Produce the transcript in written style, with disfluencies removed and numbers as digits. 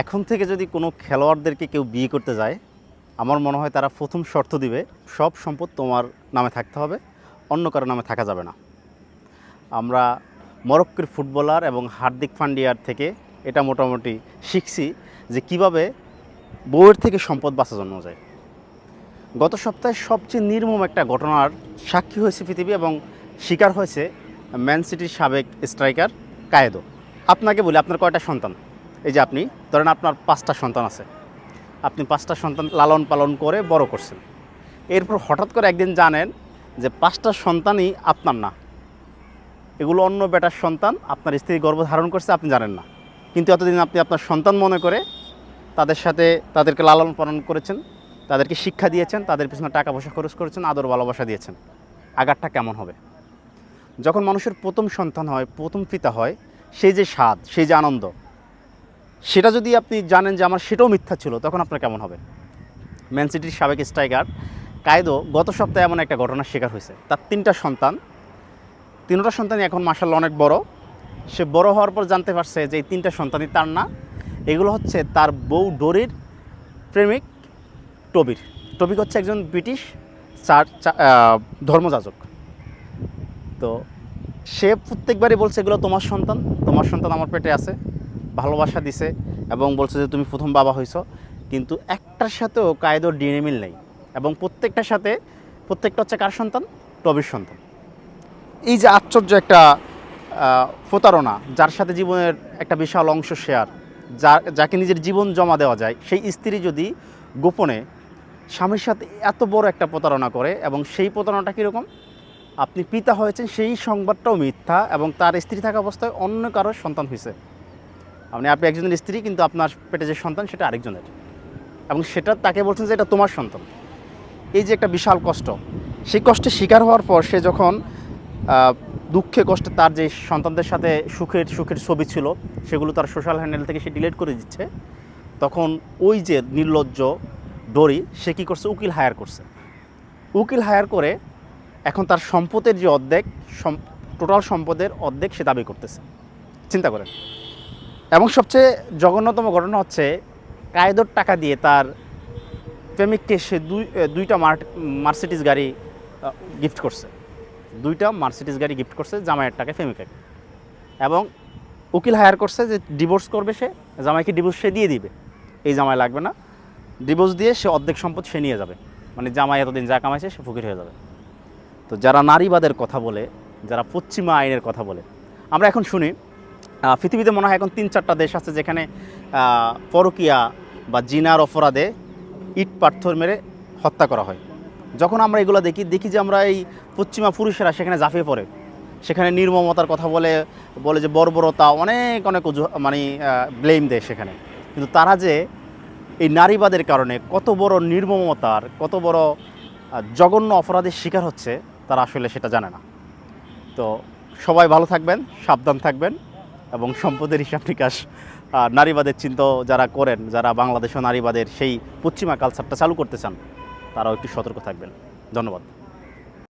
এখন থেকে যদি কোনো খেলোয়াড়দেরকে কেউ বিয়ে করতে যায়, আমার মনে হয় তারা প্রথম শর্ত দিবে, সব সম্পদ তোমার নামে থাকতে হবে, অন্য কারো নামে থাকা যাবে না। আমরা মরক্কোর ফুটবলার এবং হার্দিক পান্ডিয়ার থেকে এটা মোটামুটি শিখছি যে কিভাবে বউয়ের থেকে সম্পদ বাঁচানো যায়। গত সপ্তাহে সবচেয়ে নির্মম একটা ঘটনার সাক্ষী হয়েছে পৃথিবী এবং শিকার হয়েছে ম্যান সিটির সাবেক স্ট্রাইকার কায়েদো। আপনাকে বলি, আপনার কয়টা সন্তান? এই যে আপনি ধরেন আপনার 5টা সন্তান আছে, আপনি 5টা সন্তান লালন পালন করে বড় করছেন। এরপর হঠাৎ করে একদিন জানেন যে 5টা সন্তানই আপনার না, এগুলো অন্য বেটার সন্তান, আপনার স্ত্রী গর্ভধারণ করছে, আপনি জানেন না। কিন্তু এতদিন আপনি আপনার সন্তান মনে করে তাদের সাথে তাদেরকে লালন পালন করেছেন, তাদেরকে শিক্ষা দিয়েছেন, তাদের পিছনে টাকা পয়সা খরচ করেছেন, আদর ভালোবাসা দিয়েছেন। আঘাতটা কেমন হবে? যখন মানুষের প্রথম সন্তান হয়, প্রথম পিতা হয়, সেই যে স্বাদ, সেই যে আনন্দ, সেটা যদি আপনি জানেন যে আমার সেটাও মিথ্যা ছিল, তখন আপনার কেমন হবে? ম্যান সিটির সাবেক স্ট্রাইকার কায়েদো গত সপ্তাহে এমন একটা ঘটনার শিকার হয়েছে। তার 3টা সন্তান, 3টা সন্তানই এখন মাশাআল্লাহ অনেক বড়। সে বড় হওয়ার পর জানতে পারছে যে এই 3টা সন্তানই তার না, এগুলো হচ্ছে তার বউ ডোরির প্রেমিক টবির। টবিক হচ্ছে একজন ব্রিটিশ ধর্মযাজক। তো সে প্রত্যেকবারই বলছে এগুলো তোমার সন্তান, তোমার সন্তান আমার পেটে আছে, ভালোবাসা দিছে এবং বলছে যে তুমি প্রথম বাবা হইছো। কিন্তু একটার সাথেও কায়েদোর ডিএনএ মিল নেই এবং প্রত্যেকটা হচ্ছে কার সন্তান? টবির সন্তান। এই যে আশ্চর্য একটা প্রতারণা, যার সাথে জীবনের একটা বিশাল অংশ শেয়ার, যাকে নিজের জীবন জমা দেওয়া যায়, সেই স্ত্রী যদি গোপনে স্বামীর সাথে এত বড় একটা প্রতারণা করে, এবং সেই প্রতারণাটা কীরকম? আপনি পিতা হয়েছেন সেই সংবাদটাও মিথ্যা এবং তার স্ত্রী থাকা অবস্থায় অন্য কারোর সন্তান হয়েছে। আপনি একজনের স্ত্রী, কিন্তু আপনার পেটে যে সন্তান সেটা আরেকজনের, এবং সেটা তাকে বলছেন যে এটা তোমার সন্তান। এই যে একটা বিশাল কষ্ট, সেই কষ্টে শিকার হওয়ার পর সে যখন দুঃখে কষ্টে তার যে সন্তানদের সাথে সুখের ছবি ছিল সেগুলো তার সোশ্যাল হ্যান্ডেল থেকে সে ডিলিট করে দিচ্ছে, তখন ওই যে নির্লজ্জ ডোরি সে কী করছে? উকিল হায়ার করছে। উকিল হায়ার করে এখন তার সম্পদের যে অর্ধেক, টোটাল সম্পদের অর্ধেক সে দাবি করতেছে। চিন্তা করেন। এবং সবচেয়ে জঘন্যতম ঘটনা হচ্ছে কায়েদোর টাকা দিয়ে তার প্রেমিককে সে দুইটা মার্সিডিজ গাড়ি গিফট করছে। 2টা মার্সিডিজ গাড়ি গিফট করছে জামাইয়ের টাকায় প্রেমিকাকে। এবং উকিল হায়ার করছে যে ডিভোর্স করবে, সে জামাইকে ডিভোর্স সে দিয়ে দিবে, এই জামাই লাগবে না, ডিভোর্স দিয়ে সে অর্ধেক সম্পদ সে নিয়ে যাবে। মানে জামাই এতদিন যা কামাইছে সে ফকির হয়ে যাবে। তো যারা নারীবাদের কথা বলে, যারা পশ্চিমা আইনের কথা বলে, আমরা এখন শুনি পৃথিবীতে মনে হয় এখন 3-4টা দেশ আছে যেখানে পরকীয়া বা জিনার অপরাধে ইট পাথর মেরে হত্যা করা হয়। যখন আমরা এগুলো দেখি যে আমরা এই পশ্চিমা পুরুষেরা সেখানে ঝাঁপিয়ে পড়ে, সেখানে নির্মমতার কথা বলে যে বর্বরতা, অনেক মানে ব্লেম দেয় সেখানে। কিন্তু তারা যে এই নারীবাদের কারণে কত বড় নির্মমতার, কত বড় জঘন্য অপরাধের শিকার হচ্ছে, তারা আসলে সেটা জানে না। তো সবাই ভালো থাকবেন, সাবধান থাকবেন, এবং সম্পদের হিসাব নিকাশ নারীবাদের চিন্তা যারা করেন, যারা বাংলাদেশ ও নারীবাদের সেই পশ্চিমা কালচারটা চালু করতে চান, তারাও একটু সতর্ক থাকবেন। ধন্যবাদ।